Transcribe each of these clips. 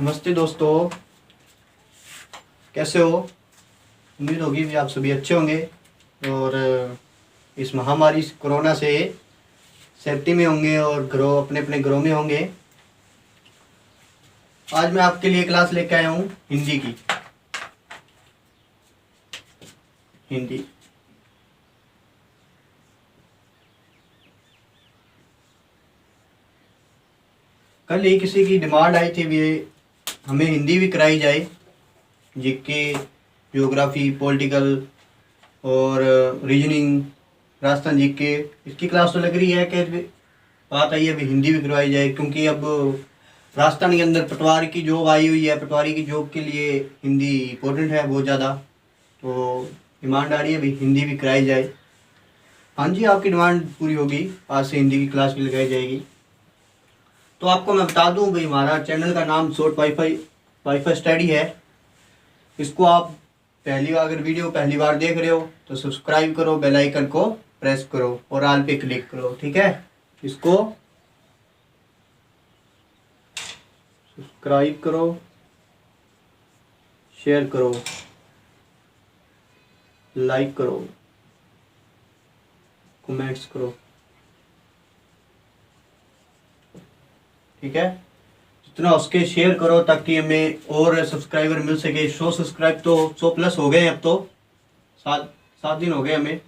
नमस्ते दोस्तों, कैसे हो। उम्मीद होगी भी आप सभी अच्छे होंगे और इस महामारी कोरोना से सेफ्टी में होंगे और घरों अपने अपने घरों में होंगे। आज मैं आपके लिए क्लास लेकर आया हूँ हिंदी की। हिंदी कल ही किसी की डिमांड आई थी भी हमें हिंदी भी कराई जाए, जीके, ज्योग्राफी, पॉलिटिकल और रीजनिंग, राजस्थान जीके। इसकी क्लास तो लग रही है कि बात आई है अभी हिंदी भी करवाई जाए, क्योंकि अब राजस्थान के अंदर पटवारी की जॉब आई हुई है। पटवारी की जॉब के लिए हिंदी इम्पोर्टेंट है बहुत ज़्यादा, तो डिमांड आ रही है अभी हिंदी भी कराई जाए। हाँ जी, आपकी डिमांड पूरी होगी, आज से हिंदी की क्लास भी लगाई जाएगी। तो आपको मैं बता दूं भाई, हमारा चैनल का नाम शॉर्ट वाईफाई स्टडी है। इसको आप अगर वीडियो पहली बार देख रहे हो तो सब्सक्राइब करो, बेल आइकन को प्रेस करो और ऑल पे क्लिक करो, ठीक है। इसको सब्सक्राइब करो, शेयर करो, लाइक करो, कमेंट्स करो, ठीक है। जितना उसके शेयर करो ताकि हमें और सब्सक्राइबर मिल सके। 100 सब्सक्राइब तो 100 प्लस हो गए, अब तो 7 दिन हो गए हमें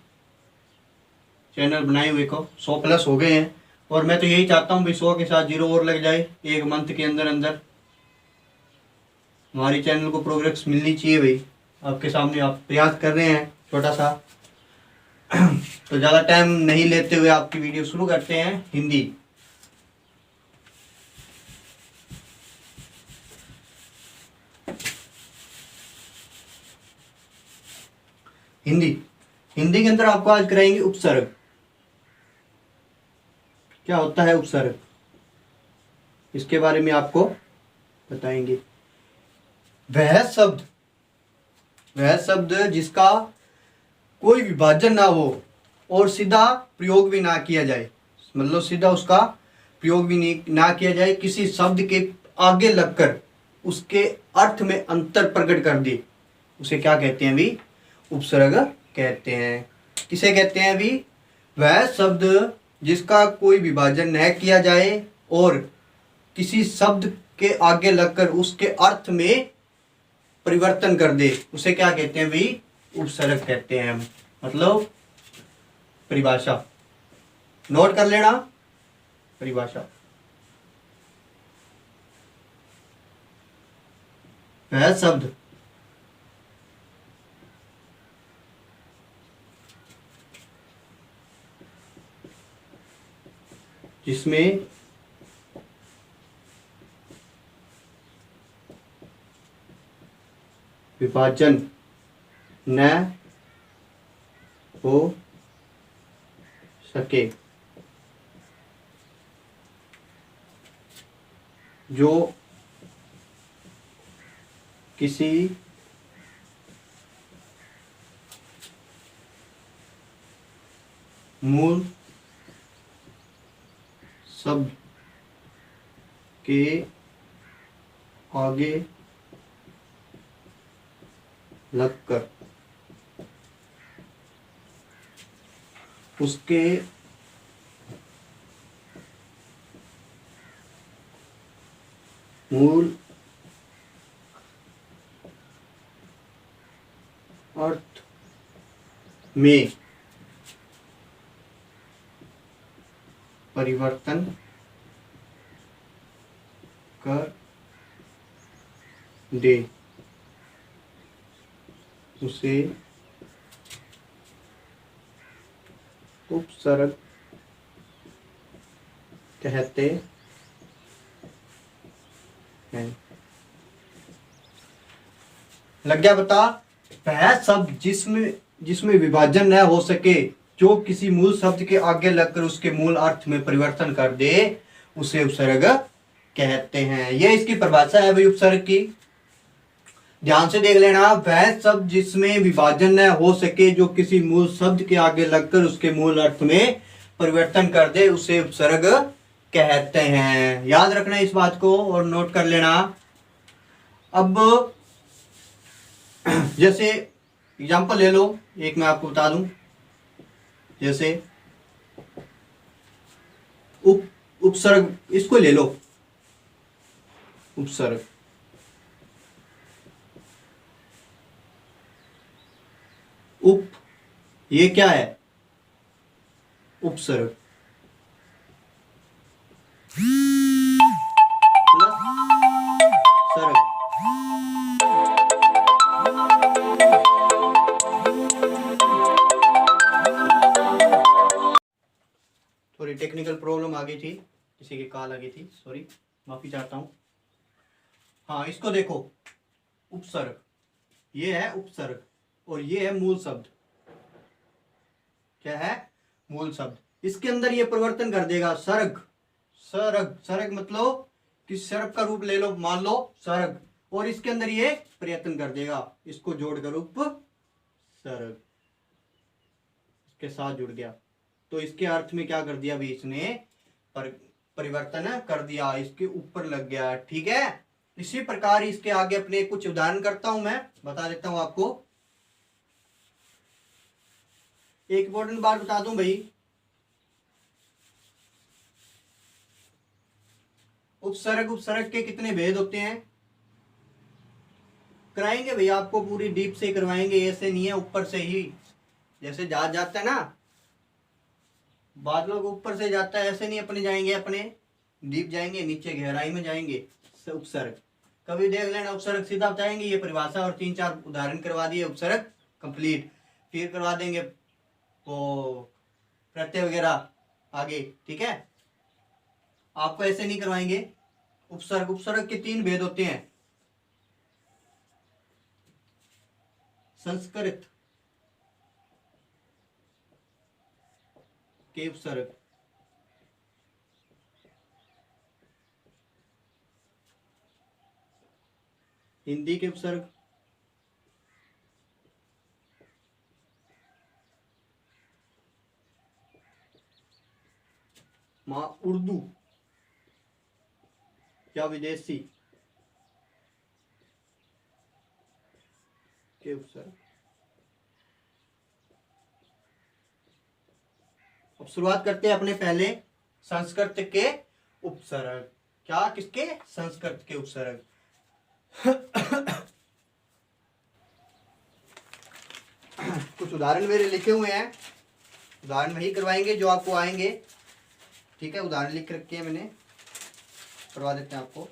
चैनल बनाए हुए को, 100 प्लस हो गए हैं। और मैं तो यही चाहता हूँ भाई 100 के साथ 0 और लग जाए एक मंथ के अंदर अंदर। हमारी चैनल को प्रोग्रेस मिलनी चाहिए भाई, आपके सामने आप प्रयास कर रहे हैं छोटा सा। तो ज़्यादा टाइम नहीं लेते हुए आपकी वीडियो शुरू करते हैं। हिंदी हिंदी हिंदी के अंदर आपको आज कराएंगे उपसर्ग। क्या होता है उपसर्ग, इसके बारे में आपको बताएंगे। वह शब्द जिसका कोई विभाजन ना हो और सीधा प्रयोग भी ना किया जाए, मतलब सीधा उसका प्रयोग भी नहीं ना किया जाए, किसी शब्द के आगे लगकर उसके अर्थ में अंतर प्रकट कर दे, उसे क्या कहते हैं भी, उपसर्ग कहते हैं। किसे कहते हैं भी, वह शब्द जिसका कोई विभाजन न किया जाए और किसी शब्द के आगे लगकर उसके अर्थ में परिवर्तन कर दे, उसे क्या कहते हैं भी, उपसर्ग कहते हैं। मतलब परिभाषा नोट कर लेना, परिभाषा। वह शब्द जिसमें विभाजन न हो सके, जो किसी मूल शब्द के आगे लगकर उसके मूल अर्थ में परिवर्तन कर दे, उसे उपसर्ग कहते हैं। लग गया पता। वह शब्द जिसमें विभाजन न हो सके, जो किसी मूल शब्द के आगे लगकर उसके मूल अर्थ में परिवर्तन कर दे, उसे उपसर्ग कहते हैं। यह इसकी परिभाषा है भाई उपसर्ग की। ध्यान से देख लेना। वह शब्द जिसमें विभाजन न हो सके, जो किसी मूल शब्द के आगे लगकर उसके मूल अर्थ में परिवर्तन कर दे, उसे उपसर्ग कहते हैं। याद रखना इस बात को और नोट कर लेना। अब जैसे एग्जांपल ले लो, एक मैं आपको बता दूं, जैसे उपसर्ग, इसको ले लो, उपसर्ग। उप, ये क्या है? उपसर्ग प्लस सर्ग। थोड़ी टेक्निकल प्रॉब्लम आ गई थी, किसी की कॉल आ गई थी, सॉरी, माफी चाहता हूं। हाँ, इसको देखो, उपसर्ग, ये है उपसर्ग और ये है मूल शब्द। क्या है? मूल शब्द। इसके अंदर ये परिवर्तन कर देगा, सर्ग। सर्ग, सर्ग मतलब कि सर्ग का रूप ले लो, मान लो सर्ग, और इसके अंदर ये प्रयत्न कर देगा, इसको जोड़कर उप सर्ग, इसके साथ जुड़ गया। तो इसके अर्थ में क्या कर दिया भी इसने? परिवर्तन कर दिया, इसके ऊपर लग गया। ठीक है, इसी प्रकार इसके आगे अपने कुछ उदाहरण करता हूं, मैं बता देता हूं आपको। एक इंपॉर्टेंट बात बता दूं भाई, उपसर्ग उपसर्ग के कितने भेद होते हैं? कराएंगे भैया आपको, पूरी डीप से करवाएंगे, ऐसे नहीं है ऊपर से ही, जैसे जहाज जाता है ना, बादलों के ऊपर से जाता है, ऐसे नहीं अपने जाएंगे, अपने डीप जाएंगे, नीचे गहराई में जाएंगे। उपसर्ग कभी देख लेना, उपसर्ग सीधा बताएंगे, ये परिभाषा और 3-4 उदाहरण करवा दिए, उपसर्ग कंप्लीट। फिर करवा देंगे वो प्रत्यय वगैरह आगे। ठीक है, आपको ऐसे नहीं करवाएंगे। उपसर्ग, उपसर्ग के 3 भेद होते हैं। संस्कृत के उपसर्ग, हिंदी के उपसर्ग, उर्दू या विदेशी के उपसर्ग। अब शुरुआत करते हैं अपने पहले संस्कृत के उपसर्ग। क्या? किसके? संस्कृत के उपसर्ग। कुछ उदाहरण मेरे लिखे हुए हैं, उदाहरण वही करवाएंगे जो आपको आएंगे। ठीक है, उदाहरण लिख रखे हैं मैंने, करवा देते हैं आपको।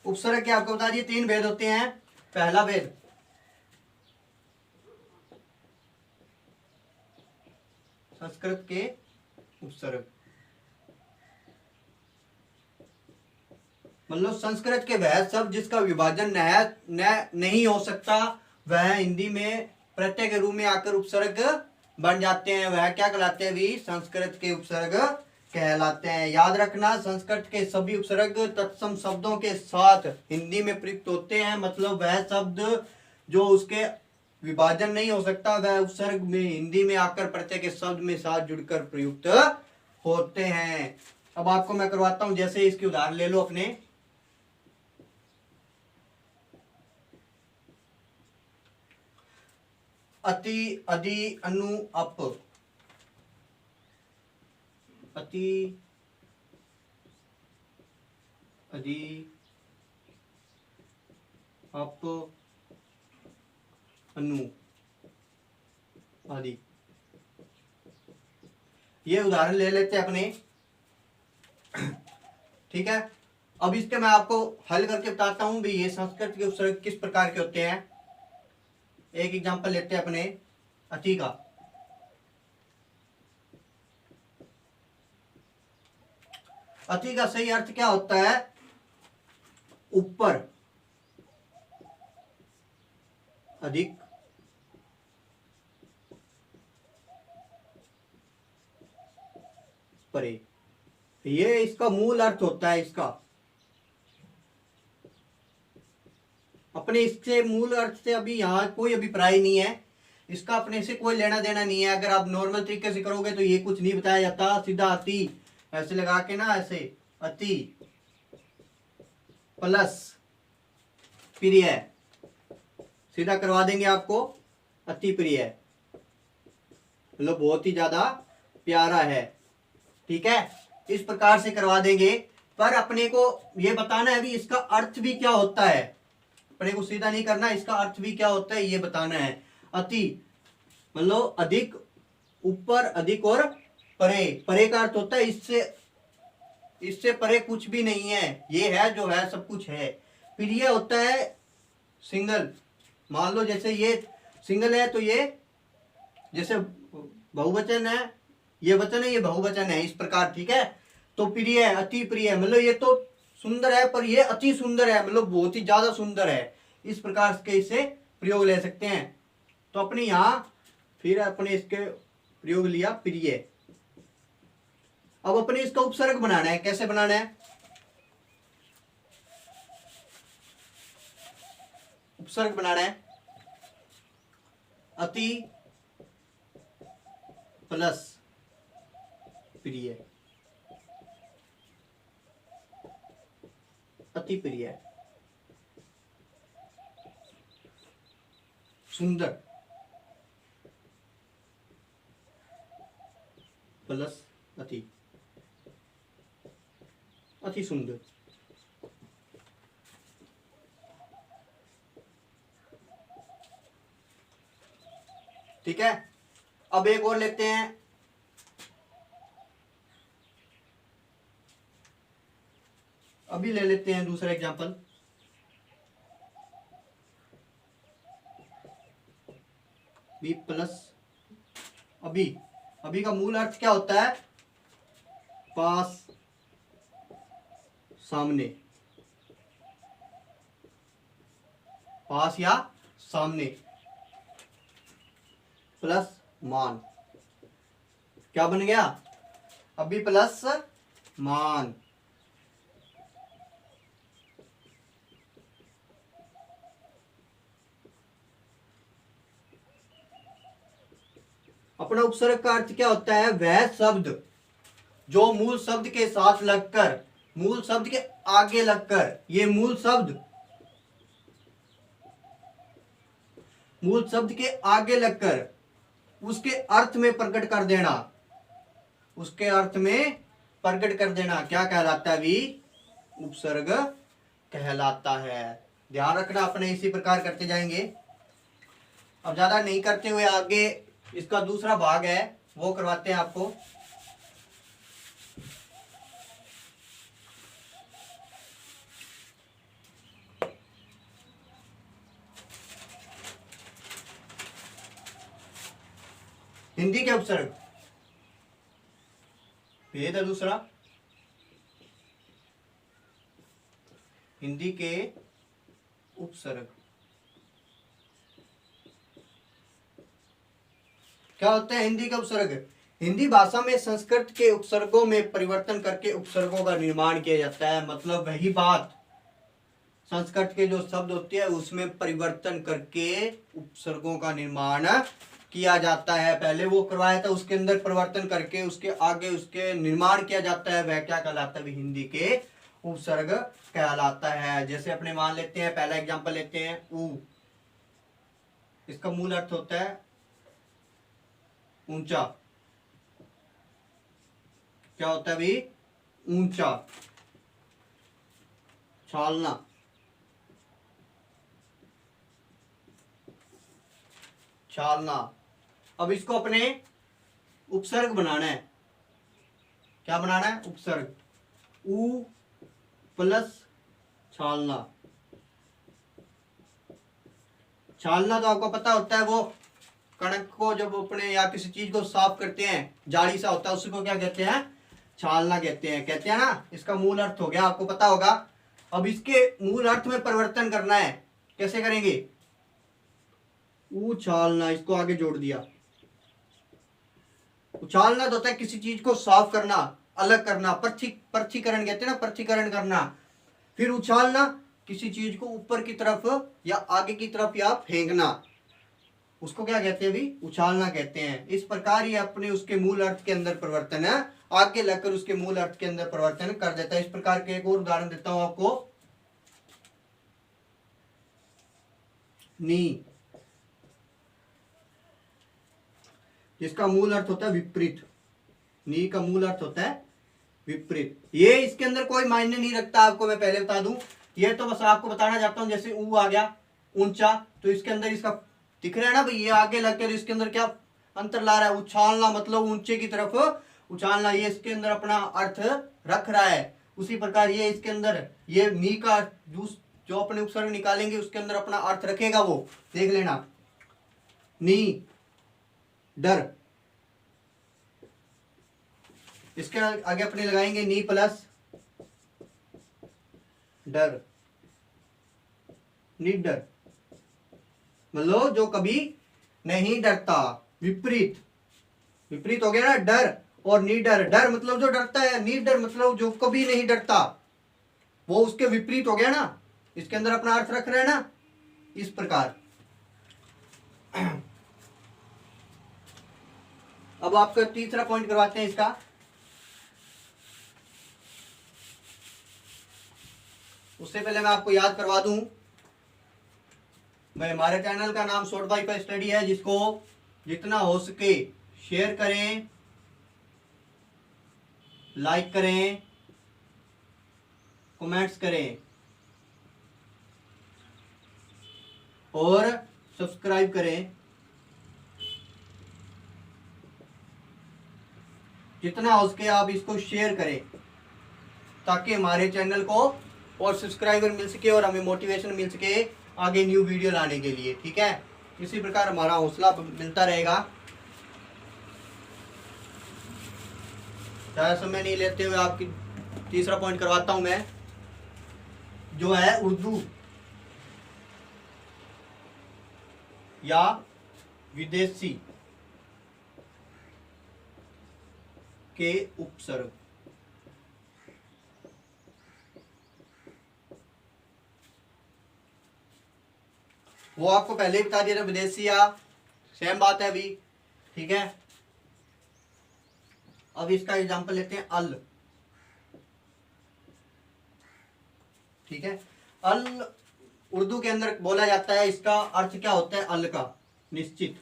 उपसर्ग के आपको बता दिए 3 भेद होते हैं। पहला भेद, संस्कृत के उपसर्ग, मतलब संस्कृत के वह शब्द जिसका विभाजन नहीं हो सकता, वह हिंदी में प्रत्यय के रूप में आकर उपसर्ग बन जाते हैं, वह क्या कहलाते हैं भी? संस्कृत के उपसर्ग कहलाते हैं। याद रखना, संस्कृत के सभी उपसर्ग तत्सम शब्दों के साथ हिंदी में प्रयुक्त होते हैं, मतलब वह शब्द जो उसके विभाजन नहीं हो सकता, वह उपसर्ग में हिंदी में आकर प्रत्यय के शब्द में साथ जुड़कर प्रयुक्त होते हैं। अब आपको मैं करवाता हूं, जैसे इसके उदाहरण ले लो अपने। अति, अधि, अनु, अप। अति, अधि, अप, अनु, आदि। ये उदाहरण ले लेते हैं अपने। ठीक है, अब इसके मैं आपको हल करके बताता हूं भी ये संस्कृत के उपसर्ग किस प्रकार के होते हैं। एक एग्जांपल लेते हैं अपने अति का। अति का सही अर्थ क्या होता है? ऊपर, अधिक, परे, ये इसका मूल अर्थ होता है। इसका अपने इससे मूल अर्थ से अभी यहाँ कोई अभिप्राय नहीं है, इसका अपने से कोई लेना देना नहीं है। अगर आप नॉर्मल तरीके से करोगे तो ये कुछ नहीं बताया जाता, सीधा अति ऐसे लगा के ना, ऐसे अति प्लस प्रिय सीधा करवा देंगे आपको, अति प्रिय मतलब बहुत ही ज्यादा प्यारा है, ठीक है, इस प्रकार से करवा देंगे। पर अपने को ये बताना है भी इसका अर्थ भी क्या होता है, अपने को सीधा नहीं करना, इसका अर्थ भी क्या होता है ये बताना है। अति मतलब अधिक, ऊपर, अधिक और परे। परे का अर्थ होता है इससे परे कुछ भी नहीं है, ये है जो है सब कुछ है। फिर ये होता है सिंगल, मान लो जैसे ये सिंगल है तो ये जैसे बहुवचन है, ये वचन है, ये बहुवचन है, इस प्रकार, ठीक है। तो प्रिय, अति प्रिय मतलब ये तो सुंदर है पर ये अति सुंदर है, मतलब बहुत ही ज्यादा सुंदर है, इस प्रकार के इसे प्रयोग ले सकते हैं। तो अपने यहां फिर अपने इसके प्रयोग लिया प्रिय। अब अपने इसका उपसर्ग बनाना है, कैसे बनाना है, उपसर्ग बनाना है अति प्लस प्रिय, अति प्रिय सुंदर प्लस अति, अति सुंदर। ठीक है, अब एक और लेते हैं, अभी ले लेते हैं दूसरा एग्जांपल। बी प्लस अभी, अभी का मूल अर्थ क्या होता है, पास, सामने, पास या सामने, प्लस मान, क्या बन गया, अभी प्लस मान। अपना उपसर्ग का अर्थ क्या होता है, वह शब्द जो मूल शब्द के साथ लगकर, मूल शब्द के आगे लगकर, ये मूल शब्द, मूल शब्द के आगे लगकर उसके अर्थ में प्रकट कर देना, उसके अर्थ में प्रकट कर देना क्या कहलाता है, भी उपसर्ग कहलाता है। ध्यान रखना, अपने इसी प्रकार करते जाएंगे। अब ज्यादा नहीं करते हुए आगे इसका दूसरा भाग है वो करवाते हैं आपको। हिंदी के उपसर्ग, भेद है दूसरा, हिंदी के उपसर्ग क्या होते हैं, हिंदी का उपसर्ग, हिंदी भाषा में संस्कृत के उपसर्गों में परिवर्तन करके उपसर्गों का निर्माण किया जाता है। मतलब वही बात, संस्कृत के जो शब्द होते हैं उसमें परिवर्तन करके उपसर्गों का निर्माण किया जाता है। पहले वो करवाया था, उसके अंदर परिवर्तन करके उसके आगे उसके निर्माण किया जाता है, वह क्या कहलाता है, हिंदी के उपसर्ग कहलाता है। जैसे अपने मान लेते हैं, पहला एग्जांपल लेते हैं, ऊ, इसका मूल अर्थ होता है ऊंचा, क्या होता है भी, ऊंचा, छालना, छालना। अब इसको अपने उपसर्ग बनाना है, क्या बनाना है, उपसर्ग, ऊ प्लस छालना। छालना तो आपको पता होता है, वो कणक को जब अपने या किसी चीज को साफ करते हैं, जाली सा होता है, उसको क्या कहते हैं, छालना कहते हैं ना। इसका मूल अर्थ हो गया, आपको पता होगा। अब इसके मूल अर्थ में परिवर्तन करना है, कैसे करेंगे, उछालना, इसको आगे जोड़ दिया। उछालना तो होता है किसी चीज को साफ करना, अलग करना, पृथक्करण कहते हैं ना, पृथक्करण करना। फिर उछालना, किसी चीज को ऊपर की तरफ या आगे की तरफ या फेंकना, उसको क्या कहते हैं अभी, उछालना कहते हैं। इस प्रकार ये अपने उसके मूल अर्थ के अंदर परिवर्तन है, आगे लगकर उसके मूल अर्थ के अंदर परिवर्तन कर देता है। इस प्रकार के एक और उदाहरण देता हूं आपको। नी, जिसका मूल अर्थ होता है विपरीत। नी का मूल अर्थ होता है विपरीत। ये इसके अंदर कोई मायने नहीं रखता, आपको मैं पहले बता दूं। ये तो बस आपको बताना चाहता हूं, जैसे ऊ आ गया ऊंचा, तो इसके अंदर इसका दिख रहा है ना भाई, ये आगे लगकर इसके अंदर क्या अंतर ला रहा है, उछालना, मतलब ऊंचे की तरफ उछालना, ये इसके अंदर अपना अर्थ रख रहा है। उसी प्रकार ये इसके अंदर ये नी का जो अपने उपसर्ग निकालेंगे उसके अंदर अपना अर्थ रखेगा, वो देख लेना। नी डर, इसके आगे अपने लगाएंगे नी प्लस डर, निडर, मतलब जो कभी नहीं डरता, विपरीत। विपरीत हो गया ना, डर और निडर। डर मतलब जो डरता है, निडर मतलब जो कभी नहीं डरता, वो उसके विपरीत हो गया ना, इसके अंदर अपना अर्थ रख रहा है ना, इस प्रकार। अब आपका तीसरा पॉइंट करवाते हैं इसका। उससे पहले मैं आपको याद करवा दूं, भाई हमारे चैनल का नाम शॉर्ट बाइक का स्टडी है, जिसको जितना हो सके शेयर करें, लाइक करें, कमेंट्स करें और सब्सक्राइब करें। जितना हो सके आप इसको शेयर करें, ताकि हमारे चैनल को और सब्सक्राइबर मिल सके और हमें मोटिवेशन मिल सके आगे न्यू वीडियो लाने के लिए, ठीक है। इसी प्रकार हमारा हौसला मिलता रहेगा। ज़्यादा समय नहीं लेते हुए आपकी तीसरा पॉइंट करवाता हूं मैं, जो है उर्दू या विदेशी के उपसर्ग। वो आपको पहले ही बता दिया था, विदेशी या सेम बात है अभी, ठीक है। अब इसका एग्जांपल लेते हैं, अल, ठीक है। अल उर्दू के अंदर बोला जाता है, इसका अर्थ क्या होता है अल का, निश्चित।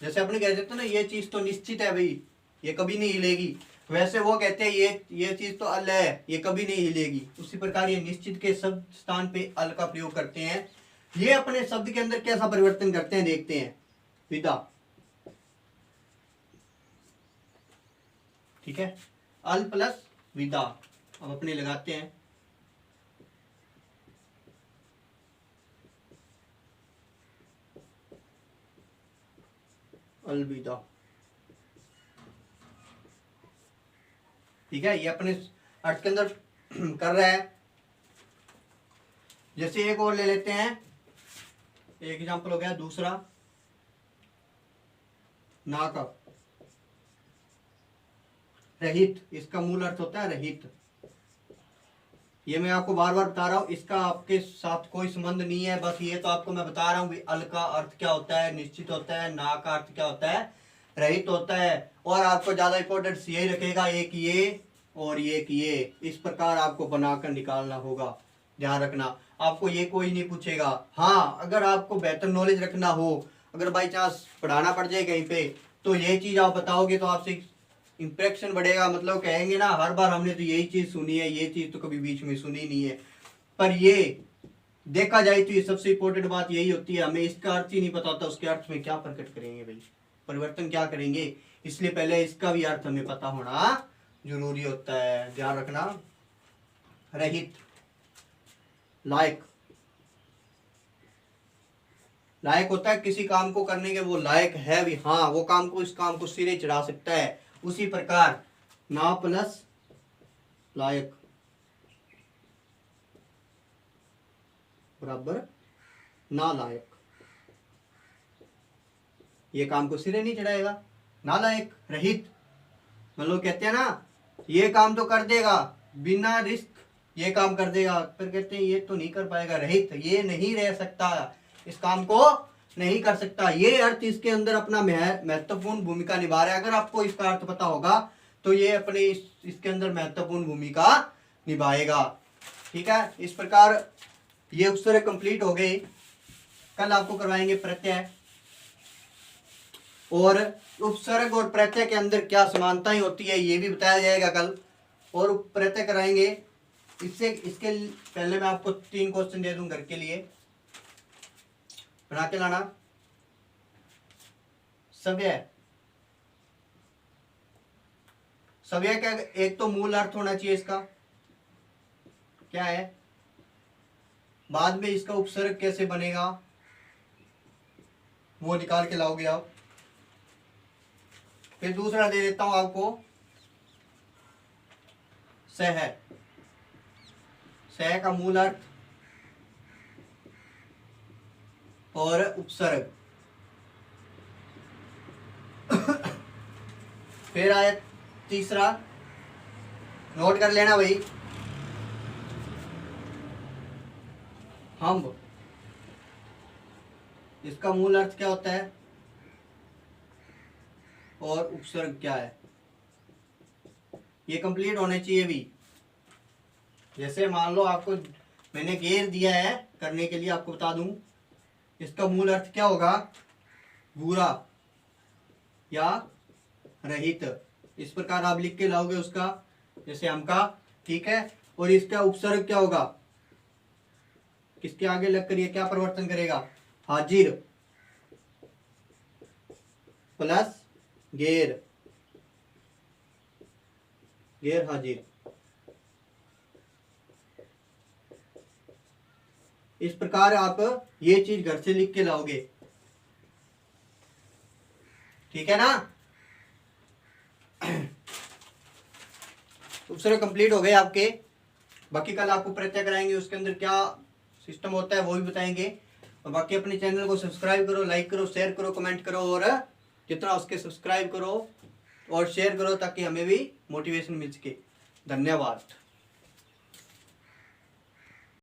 जैसे अपने कह देते हैं ना, ये चीज तो निश्चित है भाई, ये कभी नहीं हिलेगी, वैसे वो कहते हैं ये चीज तो अल है, ये कभी नहीं हिलेगी। उसी प्रकार ये निश्चित के शब्द स्थान पे अल का प्रयोग करते हैं। ये अपने शब्द के अंदर कैसा परिवर्तन करते हैं, देखते हैं। विदा, ठीक है, अल प्लस विदा। अब अपने लगाते हैं, अलविदा, ठीक है। ये अपने अर्थ के अंदर कर रहा है। जैसे एक और ले लेते हैं, एक एग्जांपल हो गया दूसरा, ना का रहित, इसका मूल अर्थ होता है रहित। ये मैं आपको बार बार बता रहा हूं, इसका आपके साथ कोई संबंध नहीं है, बस ये तो आपको मैं बता रहा हूं अल का अर्थ क्या होता है, निश्चित होता है। ना का अर्थ क्या होता है, रहित होता है। और आपको ज्यादा इंपॉर्टेंस यही रखेगा, एक ये और एक ये, इस प्रकार आपको बनाकर निकालना होगा, ध्यान रखना। आपको ये कोई नहीं पूछेगा। हाँ, अगर आपको बेहतर नॉलेज रखना हो, अगर बाई चांस पढ़ाना पड़ जाए कहीं पे, तो ये चीज आप बताओगे तो आपसे इंप्रेक्शन बढ़ेगा, मतलब कहेंगे ना हर बार हमने तो यही चीज सुनी है, ये चीज तो कभी बीच में सुनी नहीं है। पर ये देखा जाए तो ये सबसे इंपॉर्टेंट बात यही होती है, हमें इसका अर्थ ही नहीं पता होता, उसके अर्थ में क्या प्रकट करेंगे भाई, परिवर्तन क्या करेंगे। इसलिए पहले इसका भी अर्थ हमें पता होना जरूरी होता है, ध्यान रखना। रहित, लायक, लायक होता है किसी काम को करने के, वो लायक है भी, हाँ वो काम को, इस काम को सिरे चढ़ा सकता है। उसी प्रकार ना प्लस लायक बराबर ना लायक, ये काम को सिरे नहीं चढ़ाएगा। नालायक, रहित, मतलब कहते हैं ना ये काम तो कर देगा बिना रिस्क, ये काम कर देगा, फिर कहते हैं ये तो नहीं कर पाएगा, रहित, ये नहीं रह सकता, इस काम को नहीं कर सकता। ये अर्थ इसके अंदर अपना महत्वपूर्ण भूमिका निभा रहा है। अगर आपको इसका अर्थ पता होगा तो ये अपने इसके अंदर महत्वपूर्ण भूमिका निभाएगा। ठीक है, इस प्रकार ये उपसर्ग कंप्लीट हो गए। कल आपको करवाएंगे प्रत्यय, और उपसर्ग और प्रत्यय के अंदर क्या समानताएं होती है ये भी बताया जाएगा कल, और प्रत्यय कराएंगे। इसके पहले मैं आपको 3 क्वेश्चन दे दूं घर के लिए, बना के लाना। सव्यय, सव्यय का एक तो मूल अर्थ होना चाहिए इसका क्या है, बाद में इसका उपसर्ग कैसे बनेगा वो निकाल के लाओगे आप। फिर दूसरा दे देता हूं आपको सह, सह का मूल अर्थ और उपसर्ग। फिर आया तीसरा, नोट कर लेना भाई, हम, इसका मूल अर्थ क्या होता है और उपसर्ग क्या है, ये कंप्लीट होने चाहिए भी। जैसे मान लो आपको मैंने घेर दिया है करने के लिए, आपको बता दूं इसका मूल अर्थ क्या होगा, बुरा या रहित, इस प्रकार आप लिख के लाओगे उसका, जैसे हम का। ठीक है, और इसका उपसर्ग क्या होगा, किसके आगे लगकर ये क्या परिवर्तन करेगा, हाजिर प्लस घेर, घेर हाजिर। इस प्रकार आप ये चीज घर से लिख के लाओगे। ठीक है ना, उपसर्ग कंप्लीट हो गए आपके। बाकी कल आपको प्रत्यय कराएंगे, उसके अंदर क्या सिस्टम होता है वो भी बताएंगे। और बाकी अपने चैनल को सब्सक्राइब करो, लाइक करो, शेयर करो, कमेंट करो, और जितना उसके सब्सक्राइब करो और शेयर करो ताकि हमें भी मोटिवेशन मिल सके। धन्यवाद।